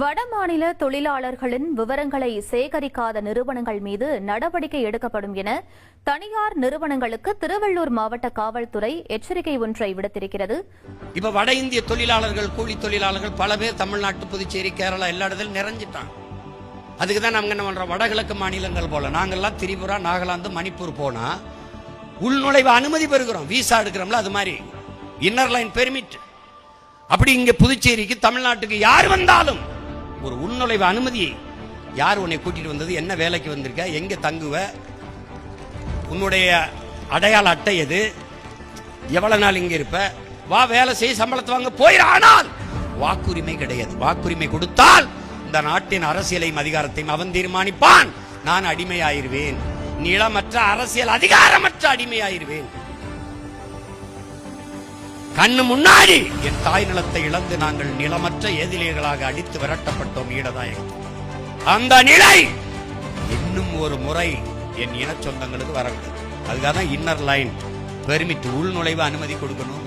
வடமாநில தொழிலாளர்களின் விவரங்களை சேகரிக்காத நிறுவனங்கள் மீது நடவடிக்கை எடுக்கப்படும் என தனியார் நிறுவனங்களுக்கு திருவள்ளூர் மாவட்ட காவல்துறை எச்சரிக்கை ஒன்றை விடுத்திருக்கிறது. இப்ப வட இந்திய தொழிலாளர்கள், கூலி தொழிலாளர்கள் பல பேர் தமிழ்நாட்டு, புதுச்சேரி, கேரளா எல்லா இடத்துலையும் நிறைஞ்சிட்டாங்க. அதுக்குதான் நாங்க என்ன பண்றோம், வடகிழக்கு மாநிலங்கள் போல நாங்கெல்லாம் திரிபுரா, நாகாலாந்து, மணிப்பூர் போனா உள்நுழைவு அனுமதி பெறுகிறோம். விசா எடுக்கிறோம்ல, அது மாதிரி இன்னர் லைன் பெர்மிட். அப்படி இங்க புதுச்சேரிக்கு, தமிழ்நாட்டுக்கு யார் வந்தாலும் ஒரு உள்நுழைவு அனுமதியை, யார் உன்னை கூட்டிட்டு வந்தது, என்ன வேலைக்கு வந்திருக்க, எங்க தங்குவ, உன்னுடைய அடையாள அட்டை எது, எவ்வளவு நாள் இங்க இருப்ப, வா வேலை செய்ய, சம்பளத்தை வாங்க, போயிரு. ஆனால் வாக்குரிமை கிடையாது. வாக்குரிமை கொடுத்தால் இந்த நாட்டின் அரசியலையும் அதிகாரத்தையும் அவன் தீர்மானிப்பான். நான் அடிமையாயிருவேன், நிலமற்ற அரசியல் அதிகாரமற்ற அடிமையாயிருவேன். கண்ணு முன்னாடி என் தாய் நிலத்தை இழந்து நாங்கள் நிலமற்ற ஏதிலிகளாக அடித்து விரட்டப்பட்டோம் ஈழதாயகம். அந்த நிலை இன்னும் ஒரு முறை என் இன சொந்தங்களுக்கு வரக்கூடாது. அதுக்காக தான் இன்னர் லைன் பெர்மிட், உள்நுழைவு அனுமதி கொடுக்கணும்.